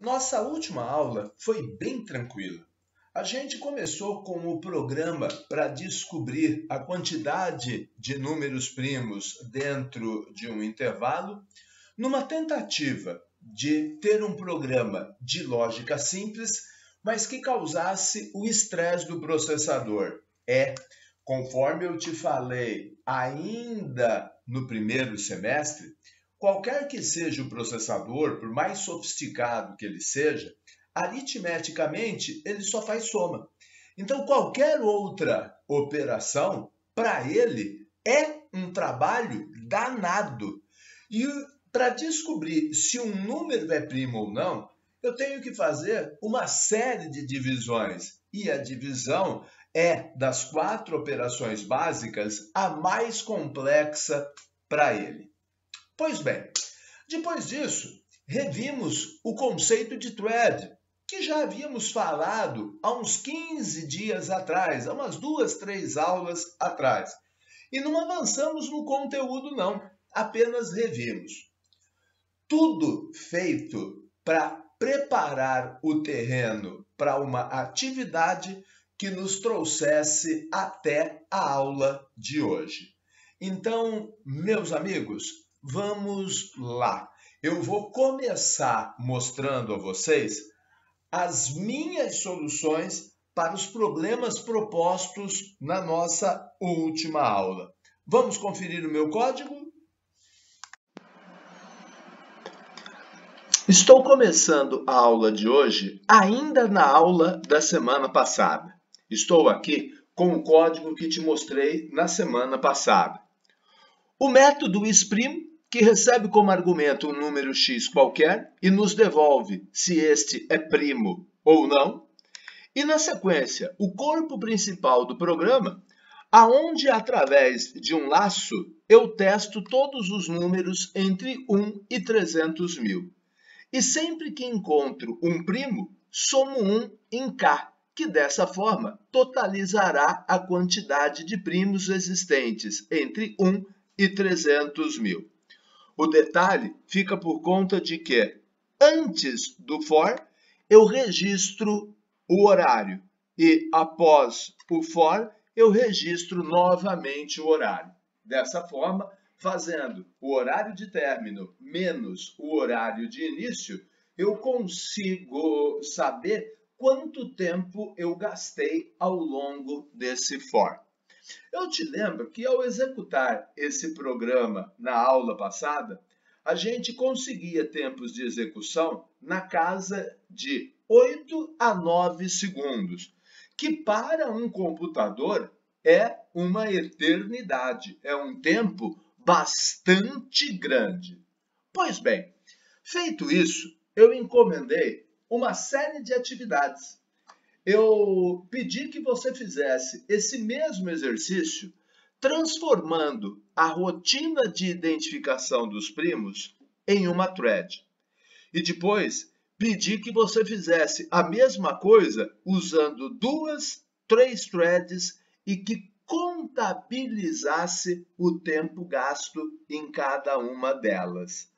Nossa última aula foi bem tranquila. A gente começou com o programa para descobrir a quantidade de números primos dentro de um intervalo, numa tentativa de ter um programa de lógica simples, mas que causasse o estresse do processador. Conforme eu te falei ainda no primeiro semestre, qualquer que seja o processador, por mais sofisticado que ele seja, aritmeticamente ele só faz soma. Então, qualquer outra operação, para ele, é um trabalho danado. E para descobrir se um número é primo ou não, eu tenho que fazer uma série de divisões. E a divisão é, das 4 operações básicas, a mais complexa para ele. Pois bem, depois disso, revimos o conceito de thread, que já havíamos falado há uns 15 dias atrás, há umas 2, 3 aulas atrás. E não avançamos no conteúdo não, apenas revimos. Tudo feito para preparar o terreno para uma atividade que nos trouxesse até a aula de hoje. Então, meus amigos, vamos lá. Eu vou começar mostrando a vocês as minhas soluções para os problemas propostos na nossa última aula. Vamos conferir o meu código? Estou começando a aula de hoje ainda na aula da semana passada. Estou aqui com o código que te mostrei na semana passada. O método isPrimo, que recebe como argumento um número x qualquer e nos devolve se este é primo ou não. E na sequência, o corpo principal do programa, aonde através de um laço eu testo todos os números entre 1 e 300 mil. E sempre que encontro um primo, somo 1 em k, que dessa forma totalizará a quantidade de primos existentes entre 1 e 300 mil. O detalhe fica por conta de que, antes do for, eu registro o horário e, após o for, eu registro novamente o horário. Dessa forma, fazendo o horário de término menos o horário de início, eu consigo saber quanto tempo eu gastei ao longo desse for. Eu te lembro que ao executar esse programa na aula passada, a gente conseguia tempos de execução na casa de 8 a 9 segundos, que para um computador é uma eternidade, é um tempo bastante grande. Pois bem, feito isso, eu encomendei uma série de atividades. Eu pedi que você fizesse esse mesmo exercício transformando a rotina de identificação dos primos em uma thread. E depois, pedi que você fizesse a mesma coisa usando 2, 3 threads e que contabilizasse o tempo gasto em cada uma delas.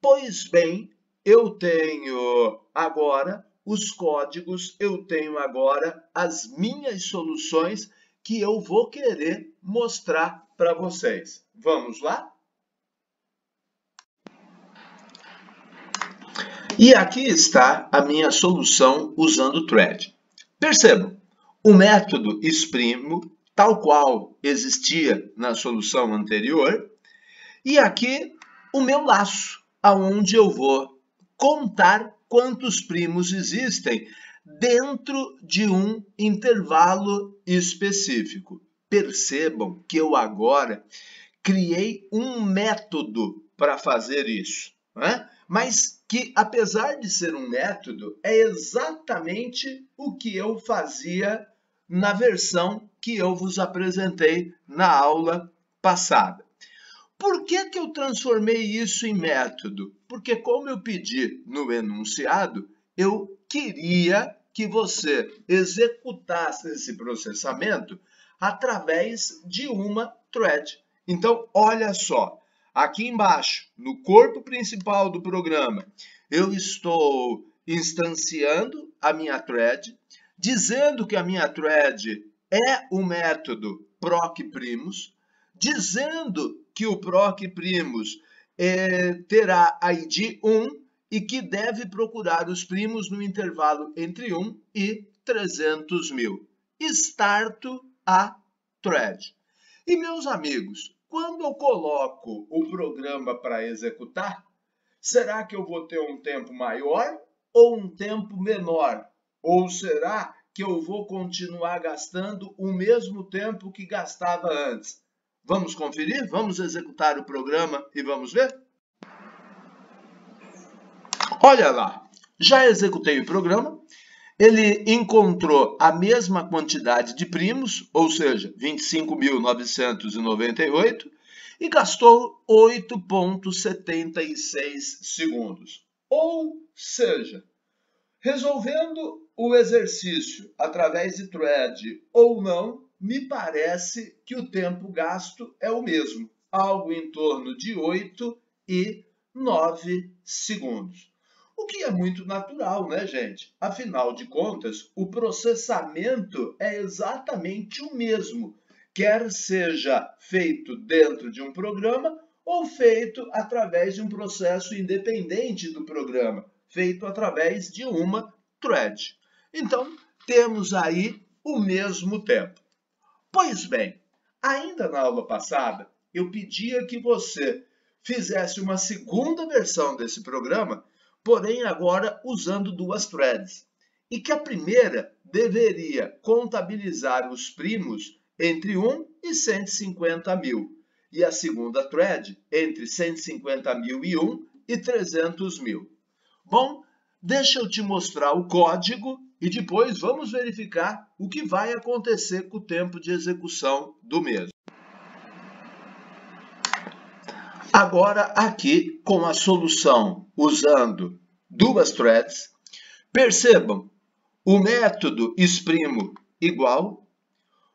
Pois bem, eu tenho agora os códigos, eu tenho agora as minhas soluções que eu vou querer mostrar para vocês. Vamos lá? E aqui está a minha solução usando o thread. Percebam, o método isPrimo, tal qual existia na solução anterior, e aqui o meu laço, aonde eu vou contar quantos primos existem dentro de um intervalo específico. Percebam que eu agora criei um método para fazer isso, né? Mas que, apesar de ser um método, é exatamente o que eu fazia na versão que eu vos apresentei na aula passada. Por que eu transformei isso em método? Porque, como eu pedi no enunciado, eu queria que você executasse esse processamento através de uma thread. Então, olha só, aqui embaixo, no corpo principal do programa, eu estou instanciando a minha thread, dizendo que a minha thread é o método procprimus, dizendo que o procprimus terá ID 1 e que deve procurar os primos no intervalo entre 1 e 300.000. Starto a thread. E, meus amigos, quando eu coloco o programa para executar, será que eu vou ter um tempo maior ou um tempo menor? Ou será que eu vou continuar gastando o mesmo tempo que gastava antes? Vamos conferir? Vamos executar o programa e vamos ver? Olha lá, já executei o programa. Ele encontrou a mesma quantidade de primos, ou seja, 25.998, e gastou 8,76 segundos. Ou seja, resolvendo o exercício através de thread ou não, me parece que o tempo gasto é o mesmo, algo em torno de 8 e 9 segundos. O que é muito natural, né, gente? Afinal de contas, o processamento é exatamente o mesmo, quer seja feito dentro de um programa ou feito através de um processo independente do programa, feito através de uma thread. Então, temos aí o mesmo tempo. Pois bem, ainda na aula passada, eu pedia que você fizesse uma segunda versão desse programa, porém agora usando duas threads. E que a primeira deveria contabilizar os primos entre 1 e 150.000. E a segunda thread entre 150.001 e 300.000. Bom, deixa eu te mostrar o código e depois vamos verificar o que vai acontecer com o tempo de execução do mesmo. Agora, aqui, com a solução usando duas threads, percebam, o método exprimo igual,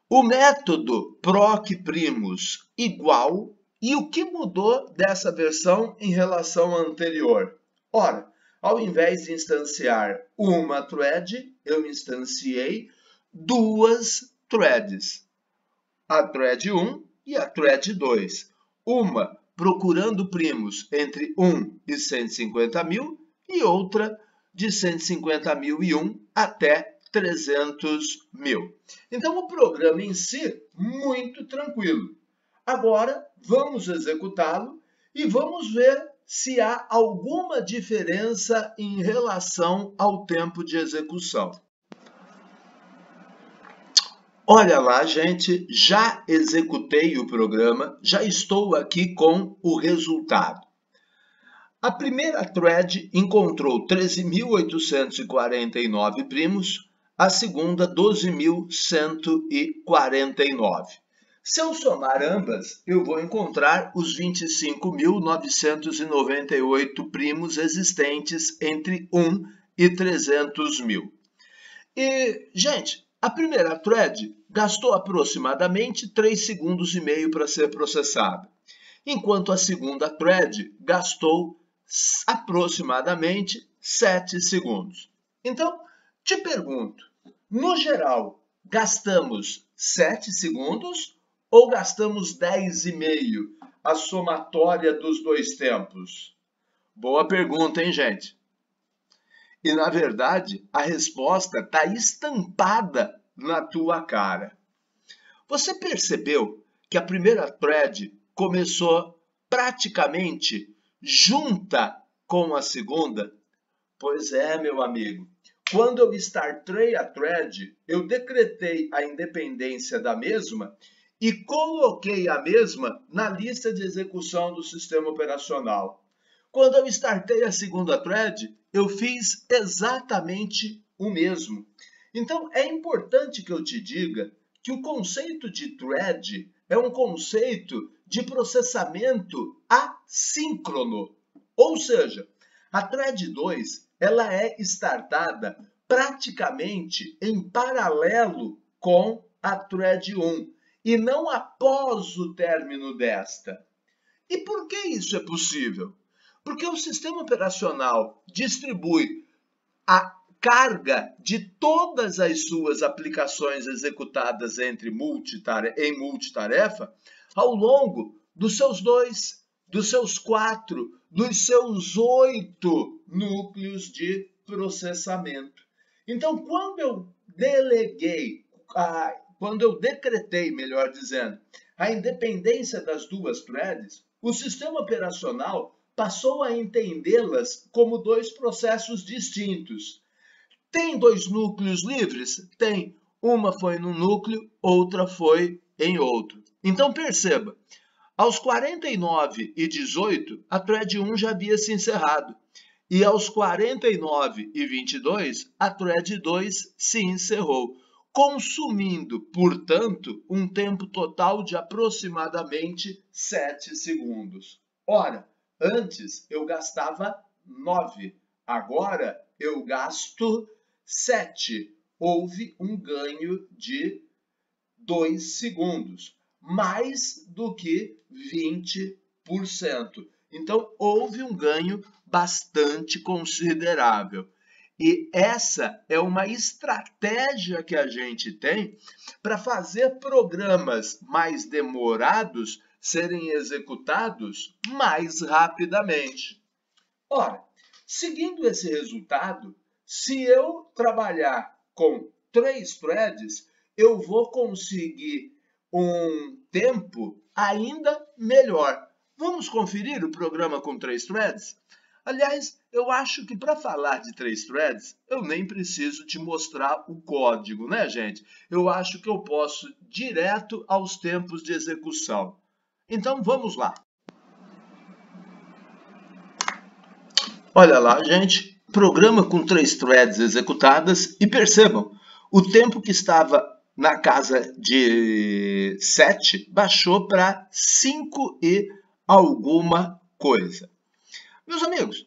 o método procprimus igual, e o que mudou dessa versão em relação à anterior? Ora, ao invés de instanciar uma thread, eu instanciei duas threads, a thread 1 e a thread 2. Uma procurando primos entre 1 e 150.000 e outra de 150.001 até 300.000. Então, o programa em si, muito tranquilo. Agora, vamos executá-lo e vamos ver se há alguma diferença em relação ao tempo de execução. Olha lá, gente, já executei o programa, já estou aqui com o resultado. A primeira thread encontrou 13.849 primos, a segunda 12.149. Se eu somar ambas, eu vou encontrar os 25.998 primos existentes entre 1 e 300.000. E, gente, a primeira thread gastou aproximadamente 3 segundos e meio para ser processada, enquanto a segunda thread gastou aproximadamente 7 segundos. Então, te pergunto, no geral, gastamos 7 segundos ou gastamos 10,5, a somatória dos dois tempos? Boa pergunta, hein, gente? E, na verdade, a resposta está estampada na tua cara. Você percebeu que a primeira thread começou praticamente junta com a segunda? Pois é, meu amigo. Quando eu startei a thread, eu decretei a independência da mesma e coloquei a mesma na lista de execução do sistema operacional. Quando eu startei a segunda thread, eu fiz exatamente o mesmo. Então, é importante que eu te diga que o conceito de thread é um conceito de processamento assíncrono. Ou seja, a thread 2 ela é startada praticamente em paralelo com a thread 1 e não após o término desta. E por que isso é possível? Porque o sistema operacional distribui a carga de todas as suas aplicações executadas em multitarefa ao longo dos seus 2, dos seus 4, dos seus 8 núcleos de processamento. Então, quando eu decretei, melhor dizendo, a independência das duas threads, o sistema operacional passou a entendê-las como 2 processos distintos. Tem 2 núcleos livres? Tem. Uma foi num núcleo, outra foi em outro. Então perceba, aos 49:18, a thread 1 já havia se encerrado. E aos 49:22, a thread 2 se encerrou, consumindo, portanto, um tempo total de aproximadamente 7 segundos. Ora, antes eu gastava 9, agora eu gasto 7. Houve um ganho de 2 segundos, mais do que 20%. Então, houve um ganho bastante considerável. E essa é uma estratégia que a gente tem para fazer programas mais demorados serem executados mais rapidamente. Ora, seguindo esse resultado, se eu trabalhar com 3 threads, eu vou conseguir um tempo ainda melhor. Vamos conferir o programa com 3 threads? Aliás, eu acho que para falar de 3 threads, eu nem preciso te mostrar o código, né, gente? Eu acho que eu posso ir direto aos tempos de execução. Então, vamos lá. Olha lá, gente, programa com 3 threads executadas e percebam, o tempo que estava na casa de 7 baixou para 5 e alguma coisa. Meus amigos,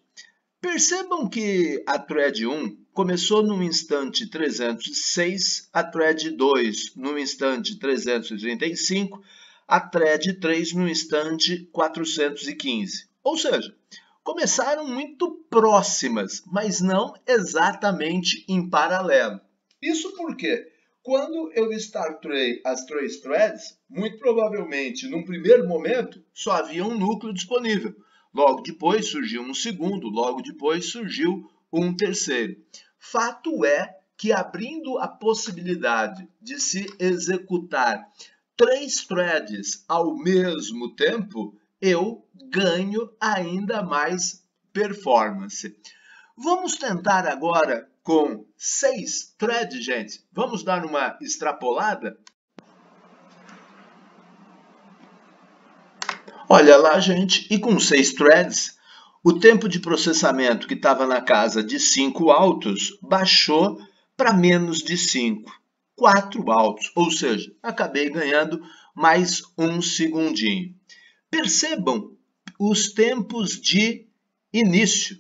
percebam que a thread 1 começou no instante 306, a thread 2 no instante 335, a thread 3 no instante 415. Ou seja, começaram muito próximas, mas não exatamente em paralelo. Isso porque, quando eu startei as 3 threads, muito provavelmente, num primeiro momento, só havia um núcleo disponível. Logo depois surgiu um segundo, logo depois surgiu um terceiro. Fato é que, abrindo a possibilidade de se executar 3 threads ao mesmo tempo, eu ganho ainda mais performance. Vamos tentar agora com 6 threads, gente? Vamos dar uma extrapolada? Olha lá, gente, e com 6 threads, o tempo de processamento que estava na casa de 5 autos baixou para menos de 5. 4 autos, ou seja, acabei ganhando mais um segundinho. Percebam os tempos de início.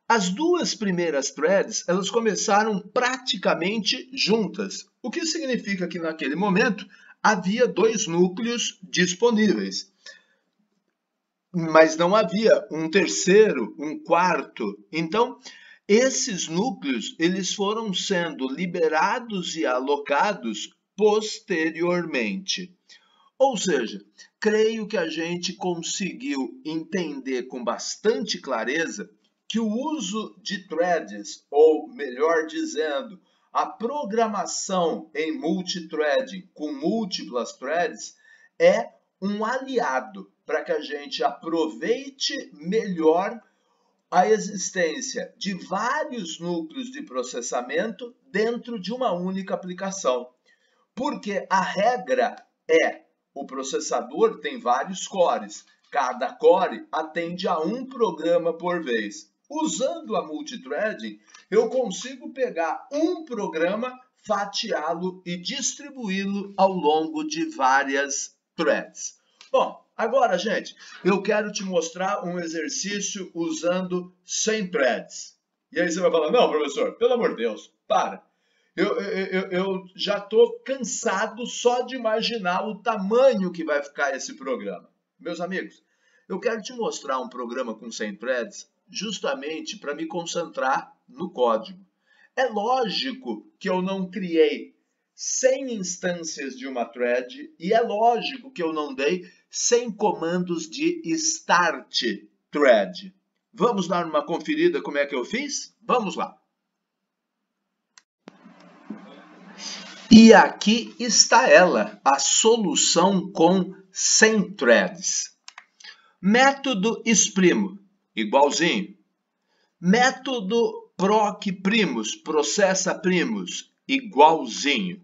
As 2 primeiras threads, elas começaram praticamente juntas, o que significa que naquele momento havia 2 núcleos disponíveis. Mas não havia um terceiro, um quarto. Então, esses núcleos, eles foram sendo liberados e alocados posteriormente. Ou seja, creio que a gente conseguiu entender com bastante clareza que o uso de threads, ou melhor dizendo, a programação em multithreading com múltiplas threads é um aliado para que a gente aproveite melhor a existência de vários núcleos de processamento dentro de uma única aplicação. Porque a regra é: o processador tem vários cores, cada core atende a um programa por vez. Usando a multithreading, eu consigo pegar um programa, fatiá-lo e distribuí-lo ao longo de várias threads. Bom, agora, gente, eu quero te mostrar um exercício usando 100 threads. E aí você vai falar, não, professor, pelo amor de Deus, para. Eu já estou cansado só de imaginar o tamanho que vai ficar esse programa. Meus amigos, eu quero te mostrar um programa com 100 threads justamente para me concentrar no código. É lógico que eu não criei 100 instâncias de uma thread e é lógico que eu não dei 100 comandos de start thread. Vamos dar uma conferida como é que eu fiz? Vamos lá. E aqui está ela, a solução com 100 threads. Método exprimo, igualzinho. Método proc primos, processa primos, igualzinho.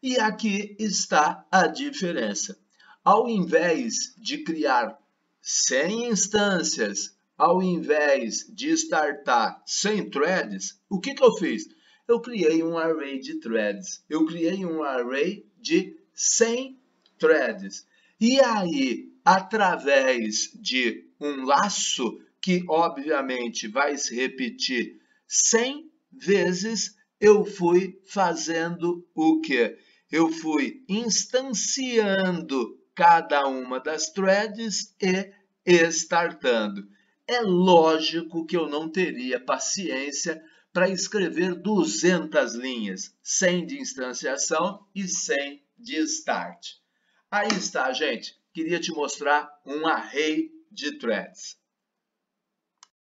E aqui está a diferença. Ao invés de criar 100 instâncias, ao invés de startar 100 threads, o que eu fiz? Eu criei um array de threads. Eu criei um array de 100 threads. E aí, através de um laço que, obviamente, vai se repetir 100 vezes, eu fui fazendo o quê? Eu fui instanciando cada uma das threads e startando. É lógico que eu não teria paciência para escrever 200 linhas, 100 de instanciação e 100 de start. Aí está, gente. Queria te mostrar um array de threads.